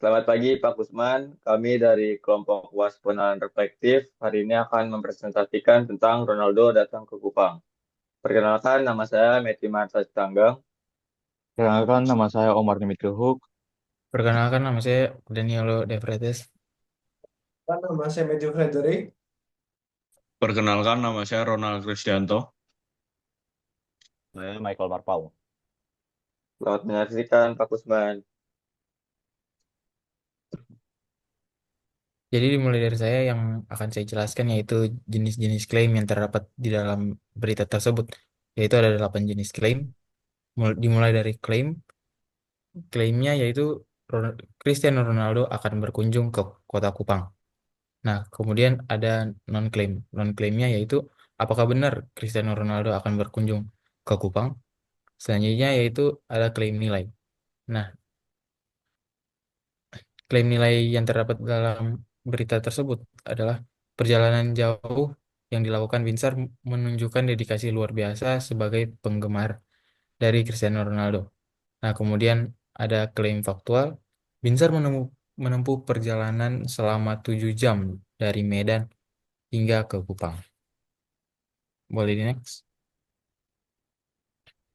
Selamat pagi Pak Kusman, kami dari kelompok UAS Pengenalan Reflektif hari ini akan mempresentasikan tentang Ronaldo datang ke Kupang. Perkenalkan, nama saya Meti Marta Tanggang. Perkenalkan, nama saya Omar Nimitrihook. Perkenalkan nama saya Danilo De Freitas. Nama saya Matthew Frederick. Perkenalkan, nama saya Ronald Krisdianto. Saya Michael Marpau. Selamat menyaksikan Pak Kusman. Jadi dimulai dari saya yang akan saya jelaskan yaitu jenis-jenis klaim yang terdapat di dalam berita tersebut. Yaitu ada 8 jenis klaim. Dimulai dari klaimnya yaitu Cristiano Ronaldo akan berkunjung ke kota Kupang. Nah, kemudian ada non-klaim. Non-klaimnya yaitu apakah benar Cristiano Ronaldo akan berkunjung ke Kupang. Selanjutnya yaitu ada klaim nilai. Nah, klaim nilai yang terdapat dalam berita tersebut adalah perjalanan jauh yang dilakukan Binsar menunjukkan dedikasi luar biasa sebagai penggemar dari Cristiano Ronaldo. Nah, kemudian ada klaim faktual. Binsar menempuh perjalanan selama 7 jam dari Medan hingga ke Kupang. Boleh di next.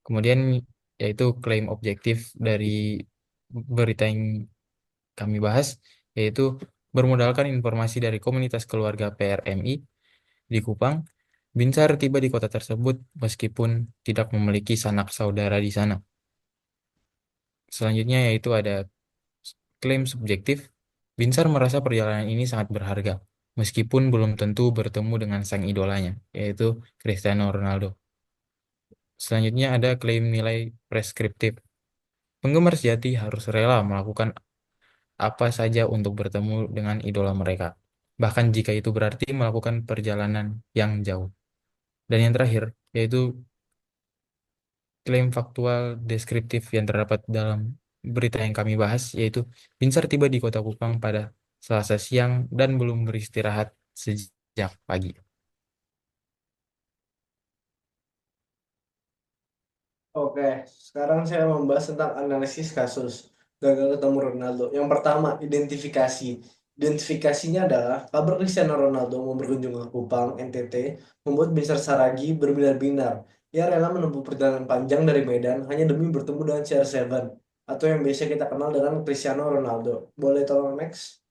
Kemudian yaitu klaim objektif dari berita yang kami bahas, yaitu bermodalkan informasi dari komunitas keluarga PRMI di Kupang. Binsar tiba di kota tersebut meskipun tidak memiliki sanak saudara di sana. Selanjutnya yaitu ada klaim subjektif. Binsar merasa perjalanan ini sangat berharga, meskipun belum tentu bertemu dengan sang idolanya, yaitu Cristiano Ronaldo. Selanjutnya ada klaim nilai preskriptif. Penggemar sejati harus rela melakukan apa saja untuk bertemu dengan idola mereka, bahkan jika itu berarti melakukan perjalanan yang jauh. Dan yang terakhir, yaitu klaim faktual deskriptif yang terdapat dalam berita yang kami bahas, yaitu Binsar tiba di kota Kupang pada Selasa siang dan belum beristirahat sejak pagi. Oke, sekarang saya membahas tentang analisis kasus gagal ketemu Ronaldo. Yang pertama, identifikasi. Identifikasinya adalah kabar Cristiano Ronaldo mau berkunjung ke Kupang, NTT, membuat Binsar Saragi berbinar-binar. Ia rela menempuh perjalanan panjang dari Medan hanya demi bertemu dengan CR7 atau yang biasa kita kenal dengan Cristiano Ronaldo. Boleh tolong next?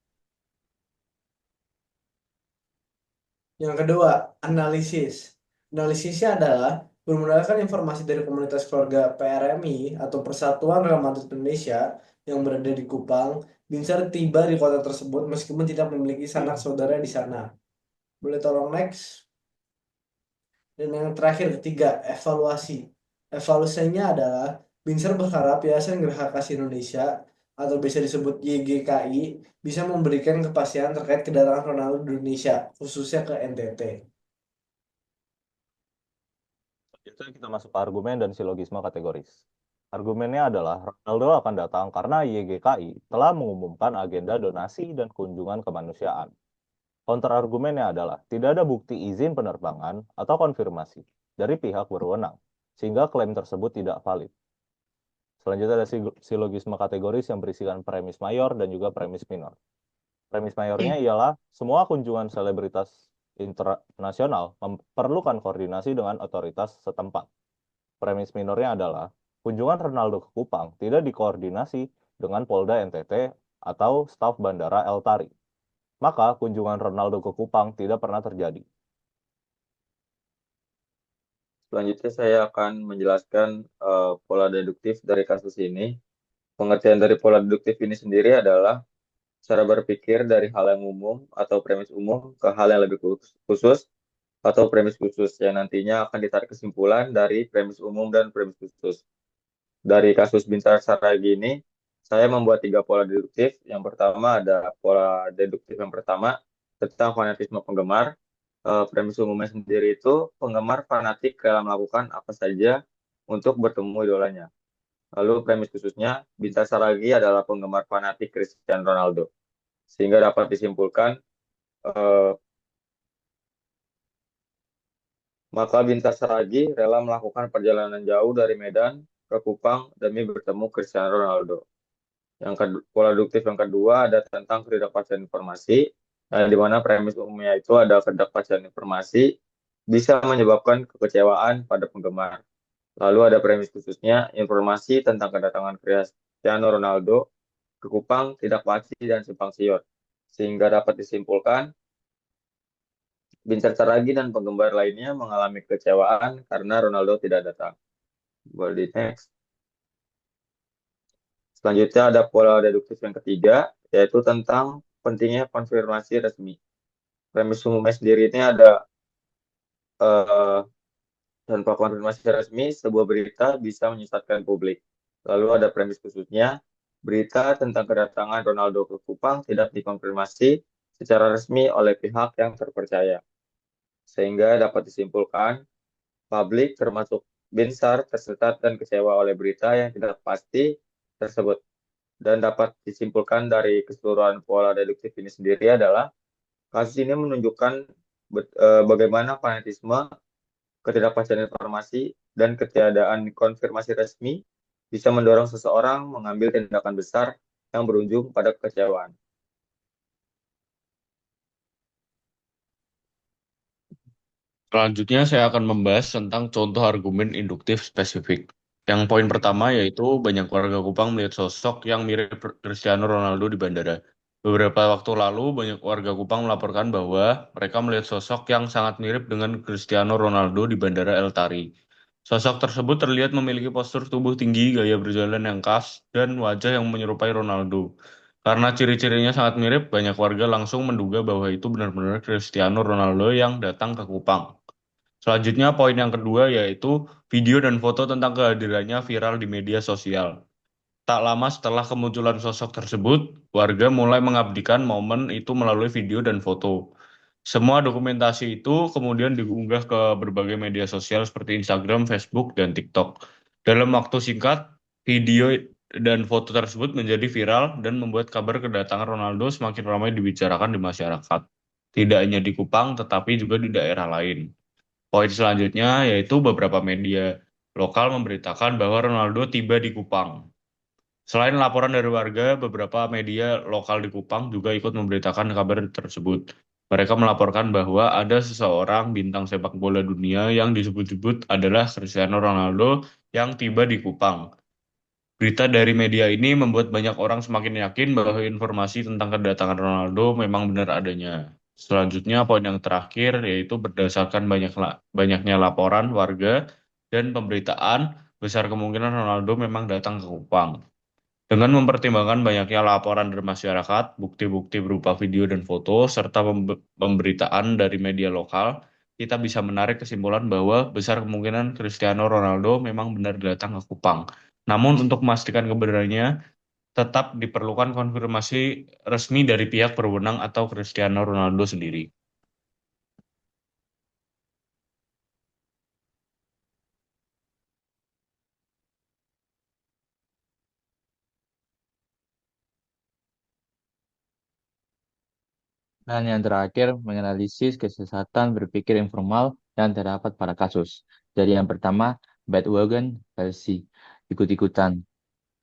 Yang kedua, analisis. Analisisnya adalah bermodalkan informasi dari komunitas keluarga PRMI atau Persatuan Real Madrid Indonesia yang berada di Kupang. Binsar tiba di kota tersebut meskipun tidak memiliki sanak saudara di sana. Boleh tolong next? Dan yang terakhir ketiga, evaluasi. Evaluasinya adalah Binsar berharap Yayasan Geraha Kasih Indonesia atau bisa disebut YGKI bisa memberikan kepastian terkait kedatangan Ronaldo di Indonesia, khususnya ke NTT. Selanjutnya kita masuk ke argumen dan silogisme kategoris. Argumennya adalah Ronaldo akan datang karena YGKI telah mengumumkan agenda donasi dan kunjungan kemanusiaan. Counter argumennya adalah tidak ada bukti izin penerbangan atau konfirmasi dari pihak berwenang, sehingga klaim tersebut tidak valid. Selanjutnya ada silogisme kategoris yang berisikan premis mayor dan juga premis minor. Premis mayornya ialah semua kunjungan selebritas internasional memerlukan koordinasi dengan otoritas setempat. Premis minornya adalah kunjungan Ronaldo ke Kupang tidak dikoordinasi dengan Polda NTT atau staf Bandara El Tari. Maka kunjungan Ronaldo ke Kupang tidak pernah terjadi. Selanjutnya saya akan menjelaskan pola deduktif dari kasus ini. Pengertian dari pola deduktif ini sendiri adalah cara berpikir dari hal yang umum atau premis umum ke hal yang lebih khusus atau premis khusus yang nantinya akan ditarik kesimpulan dari premis umum dan premis khusus. Dari kasus Binsar Saragi ini, saya membuat 3 pola deduktif. Yang pertama ada pola deduktif yang pertama tentang fanatisme penggemar. Premis umumnya sendiri itu penggemar fanatik rela melakukan apa saja untuk bertemu idolanya. Lalu premis khususnya, Binsar Saragi adalah penggemar fanatik Cristiano Ronaldo. Sehingga dapat disimpulkan, eh, maka Binsar Saragi rela melakukan perjalanan jauh dari Medan ke Kupang demi bertemu Cristiano Ronaldo. Pola deduktif yang kedua ada tentang ketidakpastian informasi, di mana premis umumnya itu ada ketidakpastian informasi bisa menyebabkan kekecewaan pada penggemar. Lalu ada premis khususnya, informasi tentang kedatangan Cristiano Ronaldo ke Kupang tidak pasti dan simpang siur, sehingga dapat disimpulkan Bincar Saragi dan penggemar lainnya mengalami kekecewaan karena Ronaldo tidak datang. Boleh di next. Selanjutnya ada pola deduktif yang ketiga, yaitu tentang pentingnya konfirmasi resmi. Premis umumnya sendiri ini ada eh, tanpa konfirmasi resmi, sebuah berita bisa menyesatkan publik. Lalu ada premis khususnya, berita tentang kedatangan Ronaldo ke Kupang tidak dikonfirmasi secara resmi oleh pihak yang terpercaya. Sehingga dapat disimpulkan, publik termasuk Binsar tersesat dan kecewa oleh berita yang tidak pasti tersebut. Dan dapat disimpulkan dari keseluruhan pola deduktif ini sendiri adalah kasus ini menunjukkan bagaimana fanatisme, ketidakpastian informasi, dan ketiadaan konfirmasi resmi bisa mendorong seseorang mengambil tindakan besar yang berujung pada kekecewaan. Selanjutnya saya akan membahas tentang contoh argumen induktif spesifik. Yang poin pertama yaitu banyak warga Kupang melihat sosok yang mirip Cristiano Ronaldo di bandara. Beberapa waktu lalu banyak warga Kupang melaporkan bahwa mereka melihat sosok yang sangat mirip dengan Cristiano Ronaldo di bandara El Tari. Sosok tersebut terlihat memiliki postur tubuh tinggi, gaya berjalan yang khas, dan wajah yang menyerupai Ronaldo. Karena ciri-cirinya sangat mirip, banyak warga langsung menduga bahwa itu benar-benar Cristiano Ronaldo yang datang ke Kupang. Selanjutnya, poin yang kedua yaitu video dan foto tentang kehadirannya viral di media sosial. Tak lama setelah kemunculan sosok tersebut, warga mulai mengabadikan momen itu melalui video dan foto. Semua dokumentasi itu kemudian diunggah ke berbagai media sosial seperti Instagram, Facebook, dan TikTok. Dalam waktu singkat, video dan foto tersebut menjadi viral dan membuat kabar kedatangan Ronaldo semakin ramai dibicarakan di masyarakat. Tidak hanya di Kupang, tetapi juga di daerah lain. Poin selanjutnya yaitu beberapa media lokal memberitakan bahwa Ronaldo tiba di Kupang. Selain laporan dari warga, beberapa media lokal di Kupang juga ikut memberitakan kabar tersebut. Mereka melaporkan bahwa ada seseorang bintang sepak bola dunia yang disebut-sebut adalah Cristiano Ronaldo yang tiba di Kupang. Berita dari media ini membuat banyak orang semakin yakin bahwa informasi tentang kedatangan Ronaldo memang benar adanya. Selanjutnya, poin yang terakhir yaitu berdasarkan banyaknya laporan warga dan pemberitaan, besar kemungkinan Ronaldo memang datang ke Kupang. Dengan mempertimbangkan banyaknya laporan dari masyarakat, bukti-bukti berupa video dan foto, serta pemberitaan dari media lokal, kita bisa menarik kesimpulan bahwa besar kemungkinan Cristiano Ronaldo memang benar datang ke Kupang. Namun untuk memastikan kebenarannya, tetap diperlukan konfirmasi resmi dari pihak berwenang atau Cristiano Ronaldo sendiri. Dan yang terakhir, menganalisis kesesatan berpikir informal yang terdapat pada kasus. Jadi yang pertama, bandwagon fallacy, ikut-ikutan.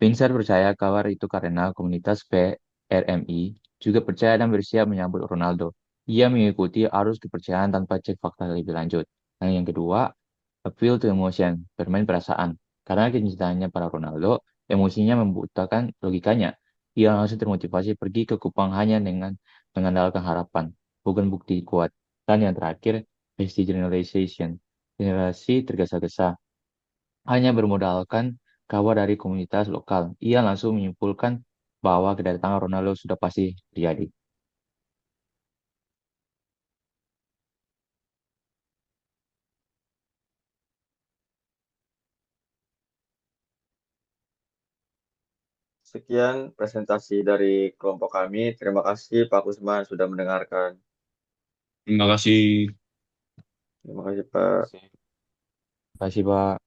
Pinsar percaya kabar itu karena komunitas PRMI juga percaya dan bersiap menyambut Ronaldo. Ia mengikuti arus kepercayaan tanpa cek fakta lebih lanjut. Dan yang kedua, appeal to emotion, bermain perasaan. Karena kecintaannya pada Ronaldo, emosinya membutakan logikanya. Ia langsung termotivasi pergi ke Kupang hanya dengan mengandalkan harapan, bukan bukti kuat. Dan yang terakhir, hasty generalization, generasi tergesa-gesa. Hanya bermodalkan kabar dari komunitas lokal, ia langsung menyimpulkan bahwa kedatangan Ronaldo sudah pasti terjadi. Sekian presentasi dari kelompok kami. Terima kasih Pak Kusman sudah mendengarkan. Terima kasih. Terima kasih Pak. Terima kasih, Pak.